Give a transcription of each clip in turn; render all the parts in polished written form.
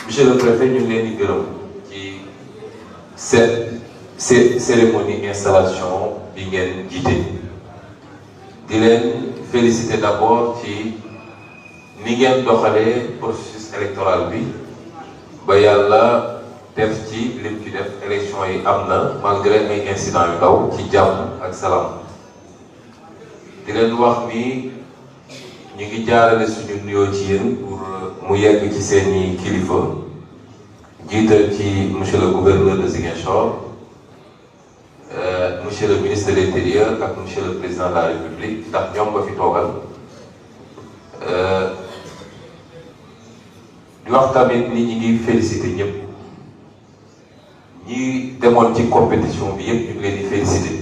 Monsieur le préfet ñu ngi leen di gërëm ci cérémonie installation bi ngeen jiite di leen féliciter d'abord ci ni ngeen doxalee processus électoral bi ba yàlla def ci lim ci def élection yi am na malgré ay incidents yu ndaw ci jàmm ak salaam di leen wax ni ñu ngi jaarale suñu nuyoo ci yéen pour mu yegg ci seeni kilifa jiital ci monsieur le gouverneur de Ziguinchor monsieur le ministre de l'Intérieur ak monsieur le président de la République ndax ñoom nga fi toogal di wax tamit ni ñi ngi féliciter ñëpp ñi demoon ci compétition bi yëpp ñu ngi leen di féliciter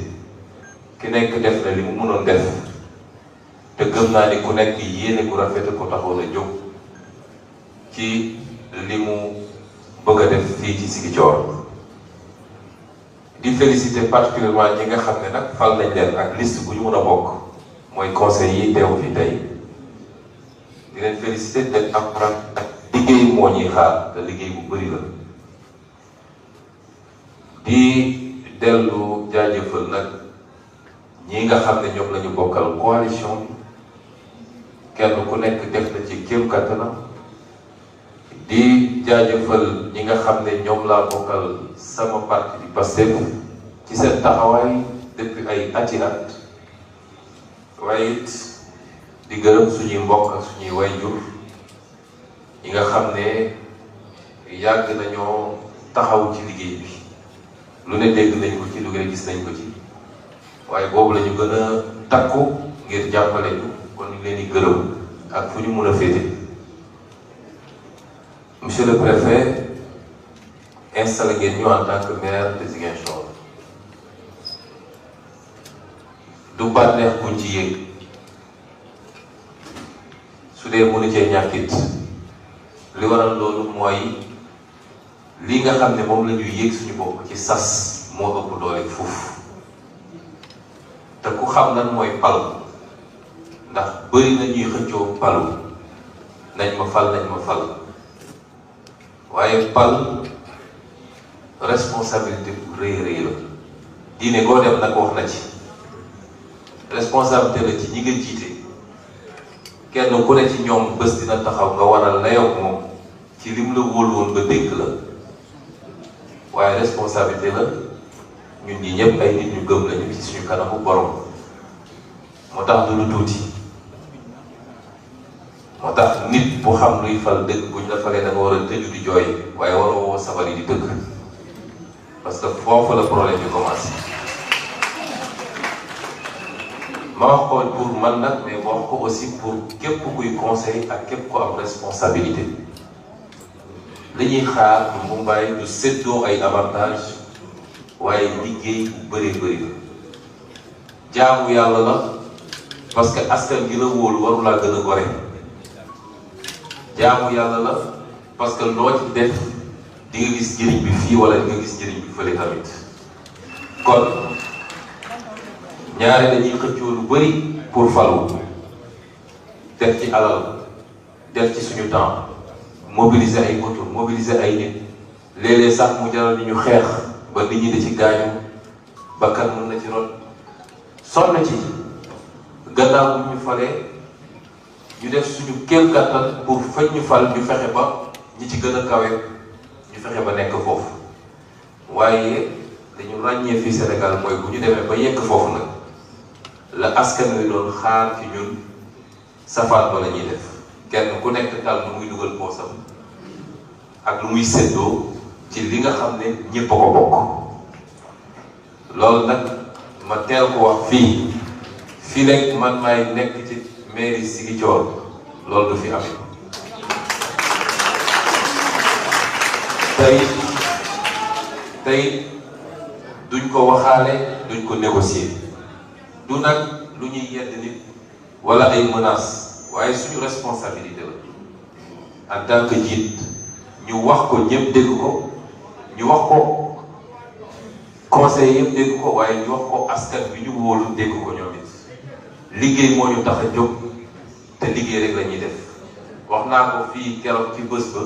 ki nekk def na li mu mënoon def te gëm naa ni ku nekk yéene ku rafet ko taxoon a jóg ci li mu bëgg a def fii ci Ziguinchor di féliciter particulièrement ñi nga xam ne nag fal nañ leen ak liste bu ñu mën a bokk mooy conseil yi teew fi tey di leen féliciter te am ak liggéey moo ñuy xaar te liggéey bu bëri la di dellu jaajëfal nag ñi nga xam ne ñoom la ñu bokkal coalition bi kenn ku nekk def na ci kéem kattanam di jaajëfal ñi nga xam ne ñoom laa bokkal sama parti bi Pastef ci seen taxawaay depuis ay ati at waaye it di gërëm suñuy mbokk ak suñuy wayjur ñi nga xam ne yàgg nañoo taxaw ci liggéey bi lu ne dégg nañ ko ci lu ne gis nañ ko ci waaye boobu la ñu gën a takku ngir jàppale ñu kon ñu leen di gërëm ak fu ñu mën a féete. Monsieur le préfet installé ngeen ñu en tant que maire de Ziguinchor du bànneex kuñ ci yéeg su dee mënu cee ñàkkit li waral loolu mooy li nga xam ne moom la ñuy yéeg suñu bopp ci sas moo ëpp doole fuuf te ku xam lan mooy pal ndax bëri na ñuy xëccoo palu nañ ma fal waaye pal responsabilité bu rëy la diine koo dem nag wax na ci responsabilité la ci ñi nga jiite kenn ku ne ci ñoom bés dina taxaw nga war a layoo moom ci lim la wóolu woon ba dénk la waaye responsabilité la ñun ñi ñëpp ay nit ñu gëm lañu ci suñu kanamu borom moo tax du lu tuuti moo tax nit bu xam luy fal dëgg buñ la falee da nga war a tëju di jooy waaye waroo woo sabar yi di dëgg parce que foofu la problème bi commencé ma wax ko pour man nag mais ma wax ko aussi pour képp kuy conseil ak képp ku am responsabilité li ñuy xaar bu Mumbaay du séddoo ay avantage waaye liggéey bu bëree la jaamu yàlla la parce que askan gi la wóolu waru laa gën a gore jaamu yàlla la parce que loo ci def di nga gis njëriñ bi fii wala di nga gis njëriñ bi fële tamit kon ñaare dañuy xëccoo lu bëri pour falu def ci alal def ci suñu temps mobiliser ay moto mobiliser ay nit léeg-léeg sax mu jaral ni ñu xeex ba nit ñi di ci gaañu bakkan mën na ci ron sonn ci gannaaw bu ñu falee ñu def suñu kéem kattan pour fañ ñu fal ñu fexe ba ñi ci gën a kawe ñu fexe ba nekk foofu waaye dañu ràññee fii Sénégal mooy bu ñu demee ba yegg foofu nag la askan wi doon xaar ci ñun safaan ba la ñuy def kenn ku nekk daal lu muy dugal poosam ak lu muy séddoo ci li nga xam ne ñëpp a ko bokk loolu nag ma teel ko wax fii rek man maay nekk ci mairie Ziguinchor loolu du fi amee tey duñ ko waxaale duñ ko négocier du nag lu ñuy yedd nit wala ay menaces waaye suñu responsabilité la en tant que jiit ñu wax ko ñëpp dégg ko ñu wax ko conseil yëpp dégg ko waaye ñu wax ko askan bi ñu wóolu dégg ko ñoom it liggéey moo ñu tax a jóg te liggéey rek la ñuy def wax naa ko fii keroog ci bés ba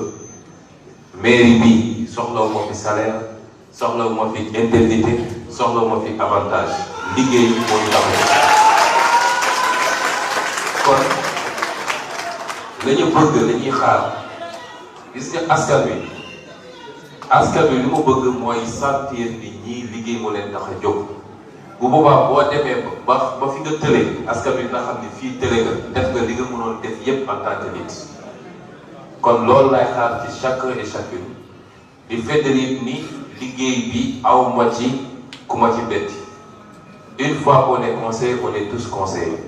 mairie bi soxlawu ma fi salaire soxlawu ma fi indemnité soxlawu ma fi avantage liggéey moo ñu tax kon la ñu bëgg la ñuy xaar gis nga askan wi li mu bëgg mooy sentir ni ñii liggéey moo leen tax a jóg bu boobaa boo demee ba fi nga tële askan wi dina xam ni fii tële nga def nga li nga mënoon def yépp en tant que nit kon loolu lay xaar ci chacun et chacune di feddali ni liggéey bi aw ma ci ku ma ci betti une fois qu'on est conseillé on est tous conseillés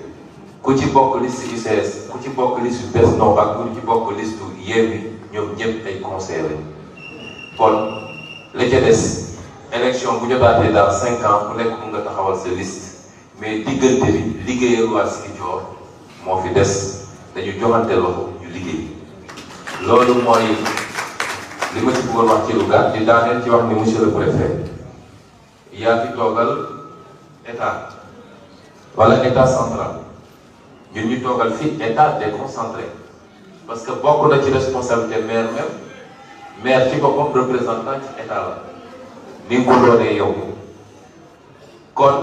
ku ci bokk liste UCS ku ci bokk liste Benno ak ku ci bokk liste Yewwi ñoom ñëpp ay conseillers lañ kon la ca des élection bu jotaatee dans 5 ans ku nekk mun nga taxawal sa liste mais diggante bi liggéeyal waa Ziguinchor moo fi des dañu joxante loxo ñu liggéey loolu mooy li ma ci bëggoon wax ci lu gàtt di daaneel ci wax ni monsieur le préfet yaa fi toogal état wala état central ñun ñu toogal fi état déconcentré parce que bokk na ci responsabilité maire ci boppam représentant ci état la ni nga ko doonee yow kon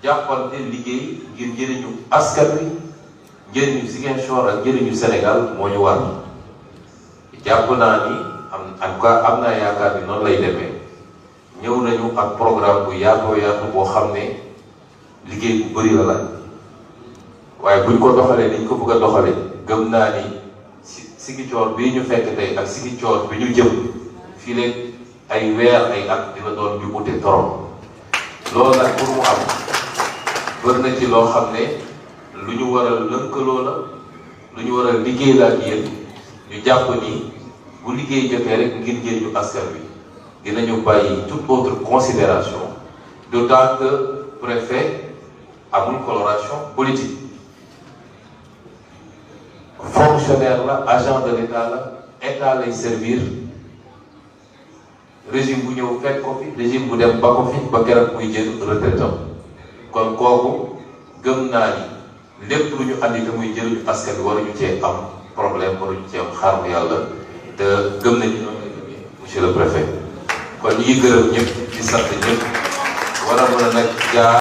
jàppante liggéey ngir njëriñu askan wi njëriñu Ziguinchor ak njëriñu Sénégal moo ñu war jàpp naa ni am naa yaakaar ni noonu lay demee ñëw nañu ak programme bu yaatoo yaatu boo xam ne liggéey bu bëri la laaj waaye buñ ko doxalee niñ ko bëgg a doxalee gëm naa ni Ziguinchor bii ñu fekk tey ak Ziguinchor bi ñu jëm fii léegi ay weer ay at dina doon ñu ute torop loolu nag pour mu am bër na ci loo xam ne lu ñu war a lënkaloo la lu ñu war a liggéey la ak yéen ñu jàpp ni bu liggéey jotee rek ngir njëriñu askan wi dinañu bàyyi toute autre considération d'autant que préfet amul coloration politique fonctionnaire la agent de l'état la état lay servir régime bu ñëw fekk ko fi régime bu dem ba ko fi ba keroog muy jël retraitam kon kooku gëm naa ni lépp lu ñu andi te muy jëriñu askan wi waruñu cee am problème waruñu cee am xaar mu yàlla te gëm nañu noonu la jógee monsieur le préfet kon ñu ngi gërëm ñëpp di sant ñëpp war a mën a nag jaar